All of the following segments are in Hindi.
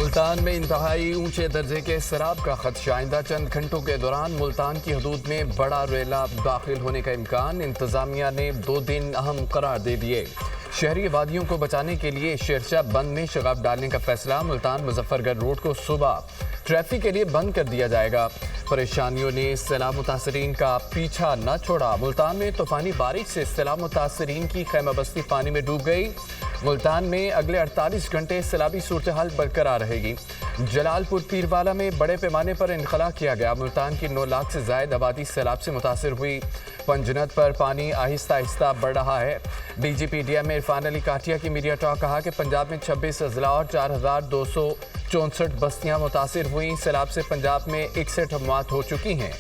मुल्तान में इंतहाई ऊंचे दर्जे के सैलाब का खदशा। आइंदा चंद घंटों के दौरान मुल्तान की हदूद में बड़ा रेला दाखिल होने का इम्कान। इंतजामिया ने 2 दिन अहम करार दे दिए। शहरी आबादियों को बचाने के लिए शेरशाह बंद में शगाफ डालने का फैसला। मुल्तान मुजफ्फरगढ़ रोड को सुबह ट्रैफिक के लिए बंद कर दिया जाएगा। परेशानियों ने सैलाब मुतासरीन का पीछा न छोड़ा। मुल्तान में तूफानी बारिश से सैलाब मुतासरीन की खैमा बस्ती पानी में डूब गई। मुल्तान में अगले 48 घंटे सैलाबी सूरत हाल बरकरार रहेगी। जलालपुर पीरवाला में बड़े पैमाने पर इनखला किया गया। मुल्तान की 9 लाख से जायद आबादी सैलाब से मुतासर हुई। पंजनत पर पानी आहिस्ता आहिस्ता बढ़ रहा है। DGP DM इरफान अली काटिया की मीडिया टॉक कहा कि पंजाब में 26 अजला और 4264 बस्तियां मुतासर हुई। सैलाब से पंजाब में 61 मौत हो चुकी हैं।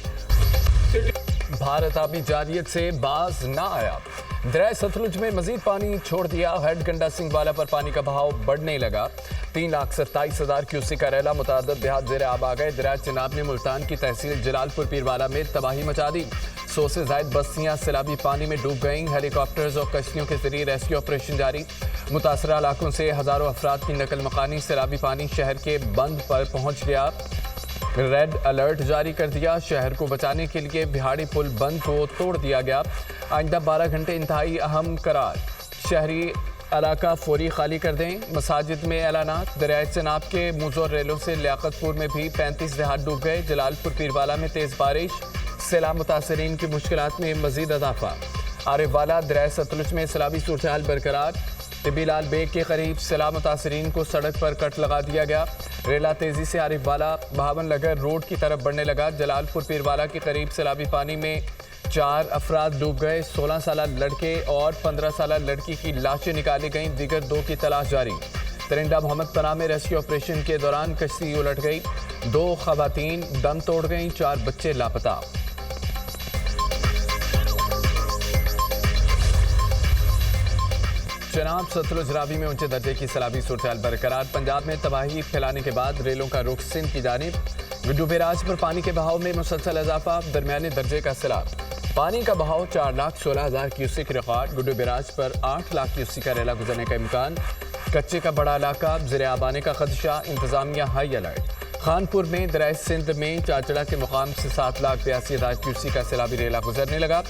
भारत आबी जारियत से बाज ना आया। दरिया सतलुज में मजीद पानी छोड़ दिया। हेड गंडा सिंह वाला पर पानी का बहाव बढ़ने लगा। 3,27,000 क्यूसेक का रेला मुतादद देहात ज़ेर आब आ गए। दरिया चिनाब ने मुल्तान की तहसील जलालपुर पीरवाला में तबाही मचा दी। 100 से जायद बस्तियां सैलाबी पानी में डूब गईं। हेलीकॉप्टर्स और कश्तियों के जरिए रेस्क्यू ऑपरेशन जारी। मुतासरा इलाकों से हज़ारों अफराद की नकल मकानी। सैलाबी पानी शहर के बंद पर पहुंच गया। रेड अलर्ट जारी कर दिया। शहर को बचाने के लिए बिहाड़ी पुल बंद को तोड़ दिया गया। आइंदा 12 घंटे इंतहाई अहम करार। शहरी इलाका फौरी खाली कर दें। मसाजिद में ऐलानात। दरियाए चिनाब के मुजोर रेलों से लियाकतपुर में भी 35 देहात डूब गए। जलालपुर पीरवाला में तेज़ बारिश। सैलाब मुतासरीन की मुश्किलात में मजीद इजाफा। आरिफवाला दरियाए सतलुज में सैलाबी सूरत हाल बरकरार। तिबीलाल बेग के करीब सैलाब मुतासरीन को सड़क पर कट लगा दिया गया। रेला तेजी से आरिफवाला भावन नगर रोड की तरफ बढ़ने लगा। जलालपुर पीरवाला के करीब सैलाबी पानी में 4 अफराद डूब गए। 16 साल लड़के और 15 साल लड़की की लाशें निकाली गईं। दीगर 2 की तलाश जारी। तरिंडा मोहम्मद पनाह में रेस्क्यू ऑपरेशन के दौरान कश्ती उलट गई। 2 खवातीन दम तोड़ गईं। 4 बच्चे लापता। चिनाब सतलुज रावी में ऊंचे दर्जे की सैलाबी सूरत हाल बरकरार। पंजाब में तबाही फैलाने के बाद रेलों का रुख सिंध की जानिब। गुड्डू बैराज पर पानी के बहाव में मुसलसल इजाफा। दरमियाने दर्जे का सैलाब। पानी का बहाव 4,16,000 क्यूसेक रिकॉर्ड। गुड्डू बैराज पर 8 लाख क्यूसेक का रेला गुजरने का इम्कान। कच्चे का बड़ा इलाका ज़ेर आब आने का खदशा। इंतजामिया हाई अलर्ट। खानपुर में दरियाए सिंध में चाचड़ा के मुकाम से 7,82,000 क्यूसेक का सैलाबी रेला गुजरने लगा।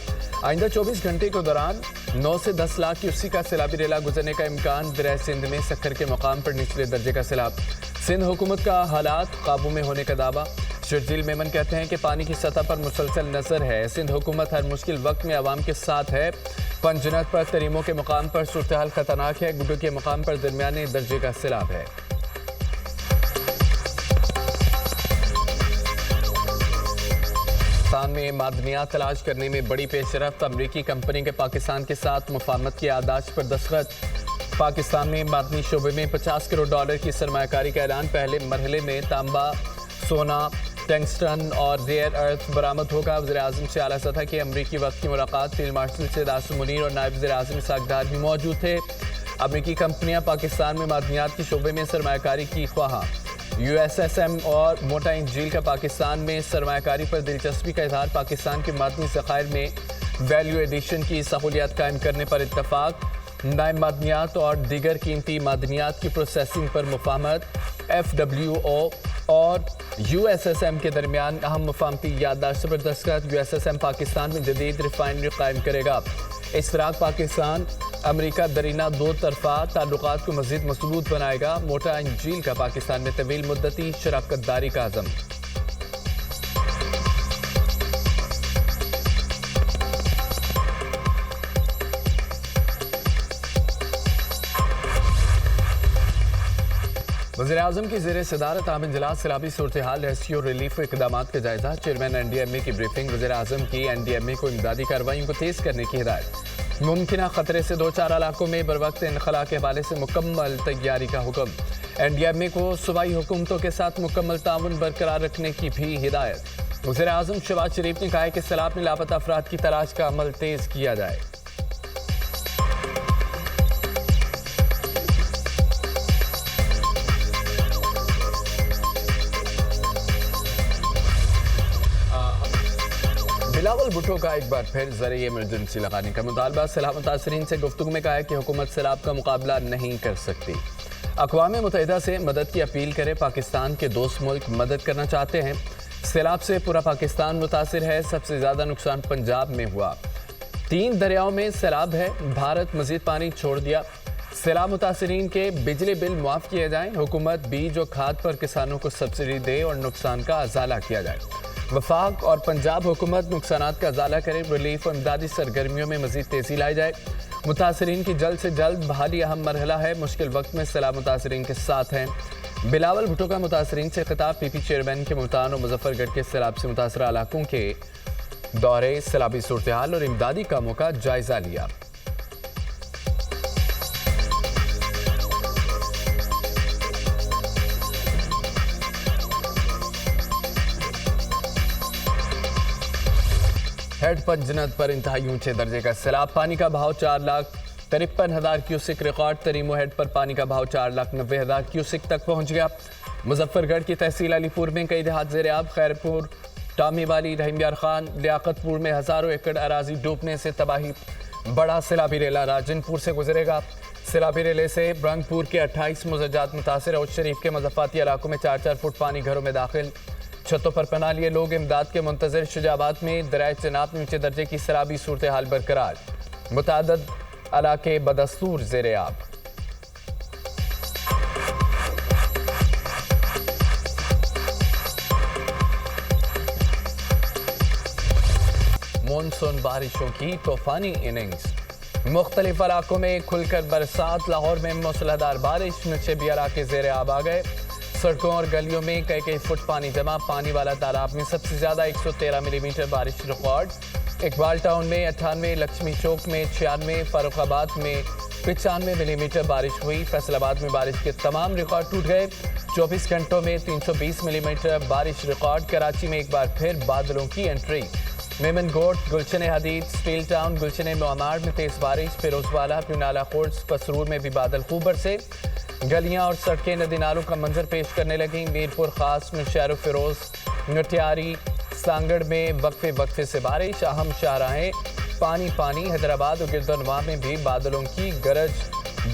आइंदा 24 घंटे के दौरान 9 से 10 लाख क्यूसेक का सैलाबी रेला गुजरने का इम्कान। दरियाए सिंध में सक्कर के मुकाम पर निचले दर्जे का सैलाब। सिंध हुकूमत का हालात काबू में होने का दावा। शर्जील मेमन कहते हैं कि पानी की सतह पर मुसलसल नजर है। सिंध हुकूमत हर मुश्किल वक्त में आवाम के साथ है। पंजनत पर तरीमों के मुकाम पर सूरत हाल खतरनाक है। गुड्डू के मुकाम पर दरमियाने दर्जे का सैलाब है। पाकिस्तान में मादनियात तलाश करने में बड़ी पेशरफ्त। अमरीकी कंपनी के पाकिस्तान के साथ मुफाहमत की यादाश्त पर दस्तखत। पाकिस्तान में मादनी शोबे में $50 करोड़ की सरमायाकारी का ऐलान। पहले मरहले में तांबा, सोना, टंगस्टन और रेयर अर्थ बरामद होगा। वज़ीर-ए-आज़म से आला सतह की अमरीकी वक्त की मुलाकात। फील्ड मार्शल सैयद आसिम मुनीर और नायब वज़ीर-ए-आज़म इसहाक डार भी मौजूद थे। अमरीकी कंपनियां पाकिस्तान में मादनियात के शोबे में सरमायाकारी की ख्वाह। USSM और मोटाइन झील का पाकिस्तान में सरमायाकारी पर दिलचस्पी का इजहार। पाकिस्तान के मादनी ज़खायर में वैल्यू एडिशन की सहूलियत कायम करने पर इत्तफाक। नए मादनियात और दीगर कीमती मादनियात की प्रोसेसिंग पर मुफाहमत। FWO और USSM के दरमियान अहम मुफाहमती याददाश्त पर दस्तखत। USSM पाकिस्तान में जदीद रिफाइनरी कायम करेगा। इश्तराक पाकिस्तान अमरीका दरीना 2 तरफा ताल्लुकात को मज़ीद मजबूत बनाएगा। मोटाइन झील का पाकिस्तान में तवील मुद्दती शराकत दारी का अज़म। वज़ीर-ए-आज़म की ज़ेर सदारत आम इजलास सैलाबी सूरत हाल रेस्क्यू रिलीफ इक़दाम का जायजा। चेयरमैन NDMA की ब्रीफिंग। वज़ीर-ए-आज़म की NDMA को इमदादी कार्रवाइयों को तेज़ करने की हिदायत। मुमकिन खतरे से 2-4 इलाकों में बर वक्त इनखला के हवाले से मुकम्मल तैयारी का हुक्म। NDMA को सूबाई हुकूमतों के साथ मुकम्मल ताउन बरकरार रखने की भी हिदायत। वज़ीर-ए-आज़म शहबाज शरीफ ने कहा है कि सैलाब में लापता अफराद की तलाश का अमल तेज़ किया जाए। बिलावल भुट्टो का एक बार फिर ज़रिए इमरजेंसी लगाने का मुतालबा। सैलाब मुतासरीन से गुफ्तगू में कहा है कि हुकूमत सैलाब का मुकाबला नहीं कर सकती। अक़वाम मुत्तहिदा से मदद की अपील करे, पाकिस्तान के दोस्त मुल्क मदद करना चाहते हैं। सैलाब से पूरा पाकिस्तान मुतासिर है, सबसे ज़्यादा नुकसान पंजाब में हुआ। 3 दरियाओं में सैलाब है, भारत मजीद पानी छोड़ दिया। सैलाब मुतासरीन के बिजली बिल मुआफ़ किए जाएँ, हुकूमत बीज और खाद पर किसानों को सब्सिडी दे और नुकसान का अजाला किया जाए। वफाक और पंजाब हुकूमत नुकसानात का अजाला करे, रिलीफ और इमदादी सरगर्मियों में मजीद तेज़ी लाई जाए। मुतासरीन की जल्द से जल्द बहाली अहम मरहला है, मुश्किल वक्त में सैलाब मुतासरीन के साथ हैं। बिलावल भुट्टो का मुतासरीन से खिताब, पीपी चेयरमैन के मुल्तान और मुजफ्फरगढ़ के सैलाब से मुतासरा इलाकों के दौरे, सैलाबी सूरत हाल और इमदादी कामों का जायजा लिया। हेड पंजनद पर इंतहाई ऊंचे दर्जे का सैलाब, पानी का बहाव 4,53,000 क्यूसिक रिकॉर्ड। तरीमो हेड पर पानी का बहाव 4,90,000 क्यूसिक तक पहुंच गया। मुजफ्फरगढ़ की तहसील अलीपुर में कई देहात ज़ेर-आब, खैरपुर, टामी वाली, रहीम यार खान, लियाकतपुर में हज़ारों एकड़ अराजी डूबने से तबाही। बड़ा सैलाबी रेला राजनपुर से गुजरेगा। सैलाबी रेले से ब्रंगपुर के 28 मुज़ज्जात मुतासिर। औद शरीफ के मज़फ़ाती इलाकों में 4-4 फुट पानी घरों में दाखिल। छतों पर पनाह लिए लोग इमदाद के मुंतज़िर। शुजाबाद में दरियाए चनाब में ऊंचे दर्जे की सैलाबी सूरत हाल बरकरार, मुतअद्दिद इलाके बदस्तूर ज़ेर-आब। मानसून बारिशों की तूफानी इनिंग्स, मुख्तलिफ इलाकों में खुलकर बरसात। लाहौर में मूसलाधार बारिश, नीचे भी इलाके ज़ेर-आब आ गए। सड़कों और गलियों में कई फुट पानी जमा। पानी वाला तालाब में सबसे ज्यादा 113 मिलीमीटर बारिश रिकॉर्ड। इकबाल टाउन में 98, लक्ष्मी चौक में 96, फर्रुखाबाद में 95 मिलीमीटर बारिश हुई। फैसलाबाद में बारिश के तमाम रिकॉर्ड टूट गए। 24 घंटों में 320 मिलीमीटर बारिश रिकॉर्ड। कराची में एक बार फिर बादलों की एंट्री। मेमन गोट, गुलशन हदीद, स्टील टाउन, गुलशन मोहम्मद में तेज बारिश। फिरोजवाला, प्यूनाला कोर्ट्स, पसरूर में भी बादल खूब बरसे। गलियां और सड़कें नदी नालों का मंजर पेश करने लगी। मीरपुर खास में शहर फिरोज, नटियारी, सांगड़ में वक्फे से बारिश। अहम शाहराहें पानी पानी। हैदराबाद और गिरदनवा में भी बादलों की गरज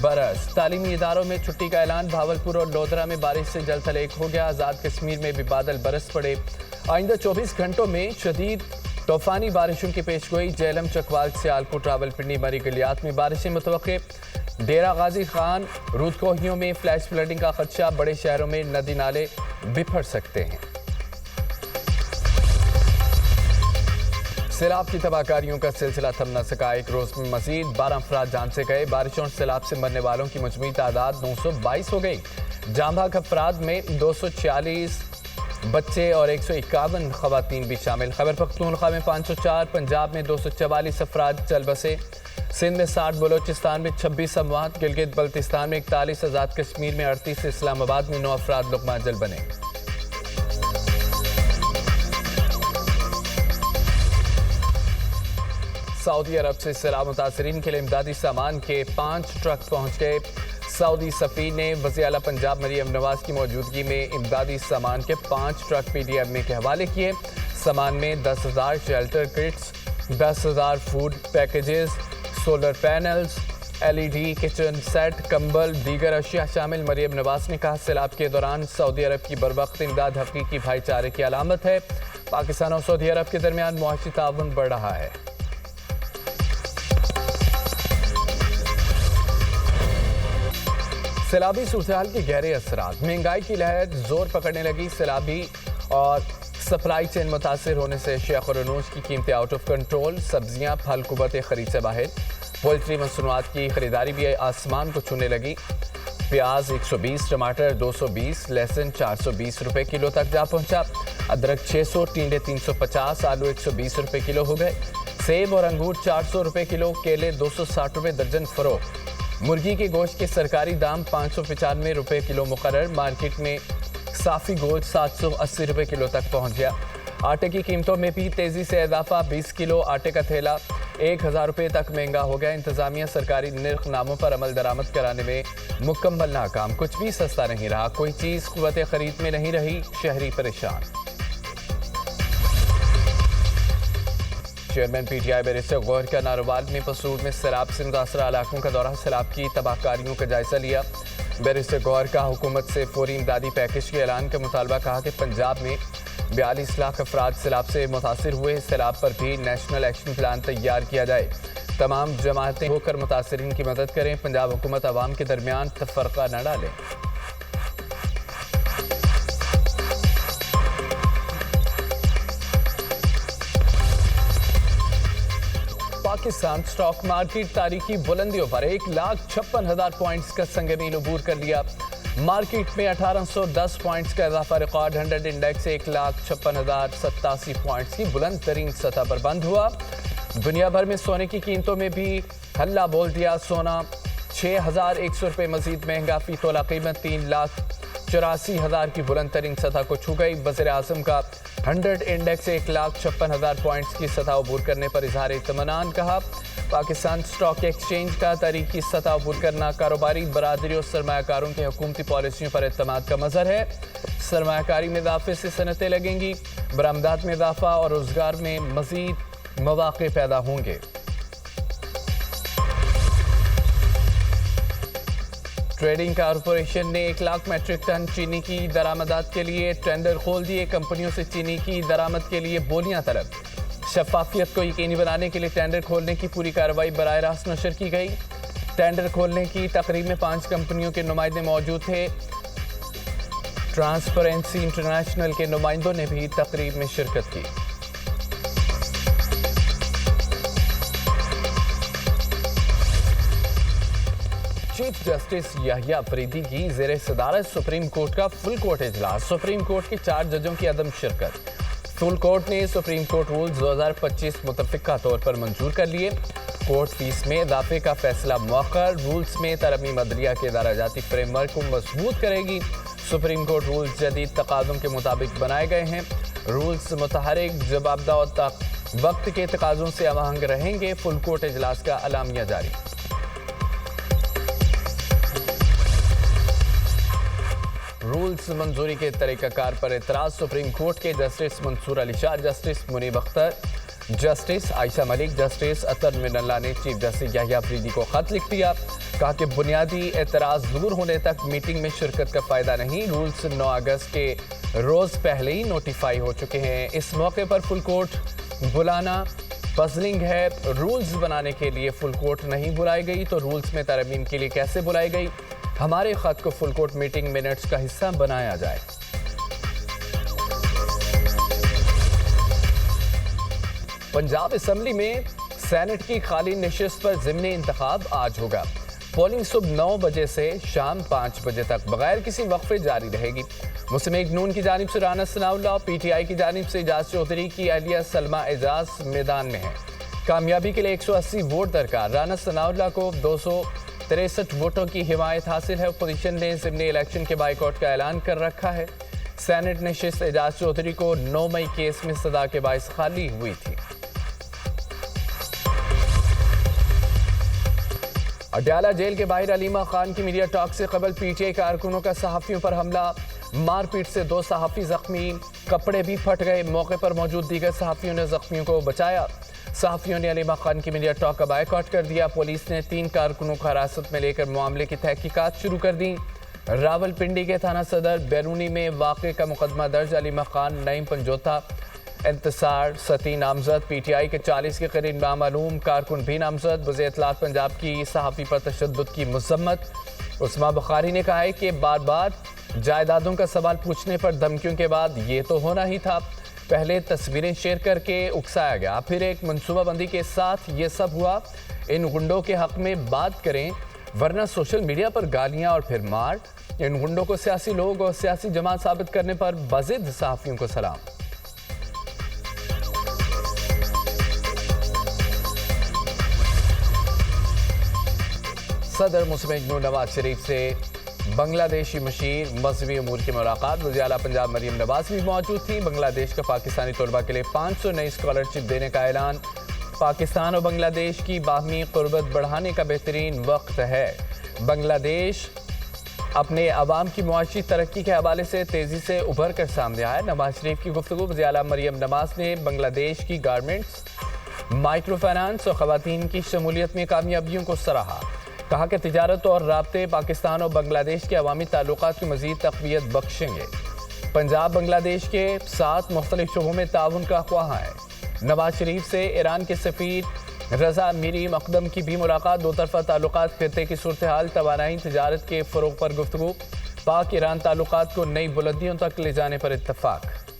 बरस। तालीमी इदारों में छुट्टी का ऐलान। भावलपुर और लोधरा में बारिश से जल थलेक हो गया। आज़ाद कश्मीर में भी बादल बरस पड़े। आइंदा 24 घंटों में शदीद तूफानी बारिशों की पेशगोई। जेलम, चकवाल, सियालकोट, रावलपिंडी, मरी गलियात में बारिशें मुतवक्के। डेरा गाजी खान, रूदकोहियों में फ्लैश फ्लडिंग का खदशा। बड़े शहरों में नदी नाले बिफर सकते हैं। सैलाब की तबाहकारियों का सिलसिला थम न सका। एक रोज में मजीद 12 अफराद जान से गए। बारिशों और सैलाब से मरने वालों की मजमूई तादाद 922 हो गई। जाँ भाग अफराद में 246 बच्चे और 151 खवातीन भी शामिल। खैबर पख्तूनख्वा में 504, पंजाब में 244 अफराद चल बसे। सिंध में 60, बलोचिस्तान में 26 अमवात, गिलगित बल्तिस्तान में 41, आज़ाद कश्मीर में 38, इस्लामाबाद में 9 अफराद लुक़मा जल बने। सऊदी अरब से सैलाब मुतासरीन के लिए इमदादी सामान के 5 ट्रक पहुंच गए। सऊदी सफ़ीर ने वज़ीर आला पंजाब मरियम नवाज की मौजूदगी में इमदादी सामान के 5 ट्रक PDM के हवाले किए। सामान में 10,000 shelter kits, 10,000 food packages, solar panels, LED kitchen set, कंबल, दीगर अशिया शामिल। मरियम नवाज ने कहा, सैलाब के दौरान सऊदी अरब की बरवक्त इमदाद हकीकी भाईचारे की अलामत है। पाकिस्तान और सऊदी अरब के दरमियान मुआशी ताउन बढ़ रहा है। सैलाबी सूरत की गहरे असरात, महंगाई की लहर जोर पकड़ने लगी। सैलाबी और सप्लाई चेन मुतासर होने से शेख और अनूज की कीमतें आउट ऑफ कंट्रोल। सब्जियां, फल कुव्वत खरीद से बाहर। पोल्ट्री मसनूआत की खरीदारी भी आसमान को छूने लगी। प्याज 120, टमाटर 220, लहसुन 420 रुपए किलो तक जा पहुंचा। अदरक 600, टिंडे 350, आलू 120 रुपए किलो हो गए। सेब और अंगूर 400 रुपए किलो, केले 260 रुपए दर्जन फरोख्त। मुर्गी के गोश्त के सरकारी दाम 595 रुपए किलो मुकर्रर। मार्केट में साफ़ी गोश्त 780 रुपए किलो तक पहुंच गया। आटे की कीमतों में भी तेज़ी से इजाफा। 20 किलो आटे का थैला 1000 रुपए तक महंगा हो गया। इंतजामिया सरकारी निर्खनामों पर अमल दरामद कराने में मुकम्मल नाकाम। कुछ भी सस्ता नहीं रहा, कोई चीज़ कुव्वत खरीद में नहीं रही, शहरी परेशान। चेयरमैन PTI बैरिस्टर गौहर का नारोवाल में पसूर में सैलाब से मुतासरा इलाकों का दौरा। सैलाब की तबाहकारियों का जायजा लिया। बैरिस्टर गौहर का हुकूमत से फौरी इमदादी पैकेज के ऐलान का मुतालबा। कहा कि पंजाब में 42 लाख अफराद सैलाब से मुतासिर हुए, सैलाब पर भी नेशनल एक्शन प्लान तैयार किया जाए। तमाम जमातें होकर मुतासरीन की मदद करें। पंजाब हुकूमत अवाम के दरमियान तफरका न डालें। पाकिस्तान स्टॉक मार्केट तारीखी बुलंदियों पर 1,56,000 पॉइंट्स का संगमील अबूर कर लिया। मार्केट में 1810 पॉइंट्स का इजाफा रिकॉर्ड 100 इंडेक्स 1,56,087 पॉइंट्स की बुलंद तरीन सतह पर बंद हुआ। दुनिया भर में सोने की कीमतों में भी हल्ला बोल दिया। सोना 6,100 रुपये मजीद महंगा, फी तोला कीमत 3,84,000 की बुलंद तरीन सतह को छू गई। वज़ीर आज़म का 100 इंडेक्स 1,56,000 पॉइंट्स की सतह अबूर करने पर इजहार इत्मीनान। कहा पाकिस्तान स्टॉक एक्सचेंज का तारीखी सतह अबूर करना कारोबारी बरादरी और सरमायाकारों की हुकूमती पॉलिसियों पर एतमाद का मज़हर है। सरमायाकारी में इजाफे से सनतें लगेंगी, बरामदात में इजाफा और रोजगार में मजीद मौक़े पैदा होंगे। ट्रेडिंग कॉरपोरेशन ने 1 लाख मेट्रिक टन चीनी की दरामदात के लिए टेंडर खोल दिए। कंपनियों से चीनी की दरामद के लिए बोलियां तलब। शफाफियत को यकीनी बनाने के लिए टेंडर खोलने की पूरी कार्रवाई बराह रास्त नशर की गई। टेंडर खोलने की तकरीब में 5 कंपनियों के नुमाइंदे मौजूद थे। ट्रांसपेरेंसी इंटरनेशनल के नुमाइंदों ने भी तकरीब में शिरकत की। चीफ जस्टिस याहिया अफरीदी की ज़ेरे सदारत सुप्रीम कोर्ट का फुल कोर्ट इजलास। सुप्रीम कोर्ट के 4 जजों की अदम शिरकत। फुल कोर्ट ने सुप्रीम कोर्ट रूल्स 2025 मुतफ़िका तौर पर मंजूर कर लिए। कोर्ट फीस में इजाफे का फैसला मौखर। रूल्स में तरमीम अदलिया के दराजाती फ्रेमवर्क को मजबूत करेगी। सुप्रीम कोर्ट रूल्स जदीद तकाज़ों के मुताबिक बनाए गए हैं। रूल्स मुतहरिक, जवाबदा और वक्त के तकाज़ों से आहंग रहेंगे। फुल कोर्ट इजलास का अलामिया जारी। रूल्स मंजूरी के तरीक़ाकार पर एतराज़। सुप्रीम कोर्ट के justice Mansoor Ali Shah, justice Muneeb Akhtar, justice Ayesha Malik, justice Athar Minallah ने चीफ जस्टिस याहिया अफरीदी को खत लिख दिया। कहा कि बुनियादी एतराज़ दूर होने तक मीटिंग में शिरकत का फ़ायदा नहीं। रूल्स 9 अगस्त के रोज़ पहले ही नोटिफाई हो चुके हैं। इस मौके पर फुल कोर्ट बुलाना पजलिंग है। रूल्स बनाने के लिए फुल कोर्ट नहीं बुलाई गई तो रूल्स में तरमीम के लिए कैसे बुलाई गई? हमारे खत को फुल कोर्ट मीटिंग मिनट्स का हिस्सा बनाया जाए। पंजाब असेंबली में सेनेट की खाली नशिस्त पर ज़िमनी इंतखाब आज होगा। पोलिंग सुबह 9 बजे से शाम 5 बजे तक बगैर किसी वक्फे जारी रहेगी। मुस्लिम लीग नून की जानिब से राना सनाउल्लाह और PTI की जानिब से एजाज चौधरी की अहलिया सलमा एजाज मैदान में है। कामयाबी के लिए 180 वोट दरकार। राना सनाउल्लाह को 263 वोटों की हिमायत हासिल है। अपोजिशन ने ज़िमनी इलेक्शन के बाइकआउट का ऐलान कर रखा है। सेनेट नशिस्त एजाज चौधरी को 9 मई केस में सजा के बायस खाली हुई थी। अडयाला जेल के बाहर अलीमा खान की मीडिया टॉक से कबल PTI कारकुनों का सहाफ़ियों पर हमला। मारपीट से 2 सहाफ़ी जख्मी, कपड़े भी फट गए। मौके पर मौजूद दीगर सहाफ़ियों ने जख्मियों को बचाया। सहाफ़ियों ने अलीमा खान की मीडिया टॉक का बायकॉट कर दिया। पुलिस ने 3 कारकुनों को हिरासत में लेकर मामले की तहकीकात शुरू कर दी। रावलपिंडी के थाना सदर बैरूनी में वाक़े का मुकदमा दर्ज। अलीमा खान, नईम पंजोता, इंतसार सती नामजद। PTI के 40 के करीब नामालूम कारकुन भी नामजद। वज़ीर इत्तलात पंजाब की सहाफ़ी पर तशद्दुद की मज़म्मत। उस्मा बुखारी ने कहा है कि बार बार जायदादों का सवाल पूछने पर धमकियों के बाद ये तो होना ही था। पहले तस्वीरें शेयर करके उकसाया गया, फिर एक मनसूबाबंदी के साथ ये सब हुआ। इन गुंडों के हक में बात करें वरना सोशल मीडिया पर गालियां और फिर मार। इन गुंडों को सियासी लोग और सियासी जमात साबित करने पर बाज़िद सहाफ़ियों को सलाम। सदर मुस्लिम लीग नून नवाज शरीफ से बांग्लादेशी मशीर मजहबी अमूर की मुलाकात। वज़ीर आला पंजाब मरीम नवाज भी मौजूद थी। बांग्लादेश का पाकिस्तानी तलबा के लिए 500 नई स्कॉलरशिप देने का ऐलान। पाकिस्तान और बांग्लादेश की बाहमी क़ुर्बत बढ़ाने का बेहतरीन वक्त है। बांग्लादेश अपने अवाम की मुआशी तरक्की के हवाले से तेज़ी से उभर कर सामने आया। नवाज शरीफ की गुफ्तगू। वज़ीर आला मरीम नवाज ने बांग्लादेश की गारमेंट्स, माइक्रो फाइनेंस और ख़वातीन की शमूलियत में कामयाबियों को सराहा। कहा कि तिजारत और राब्ते पाकिस्तान और बांग्लादेश के अवामी ताल्लुकात की मज़ीद तक़वियत बख्शेंगे। पंजाब बांग्लादेश के 7 मुख्तलिफ शोबों में ताउन का ख्वाह है। नवाज शरीफ से ईरान के सफ़ीर रज़ा मीरी मकदम की भी मुलाकात। दो तरफ़ा ताल्लुकात, खित्ते की सूरत हाल, तवानाई, तिजारत के फ़रोग़ पर गुफ्तगू। पाक ईरान ताल्लुकात को नई बुलंदियों तक ले जाने पर इत्तफ़ाक़।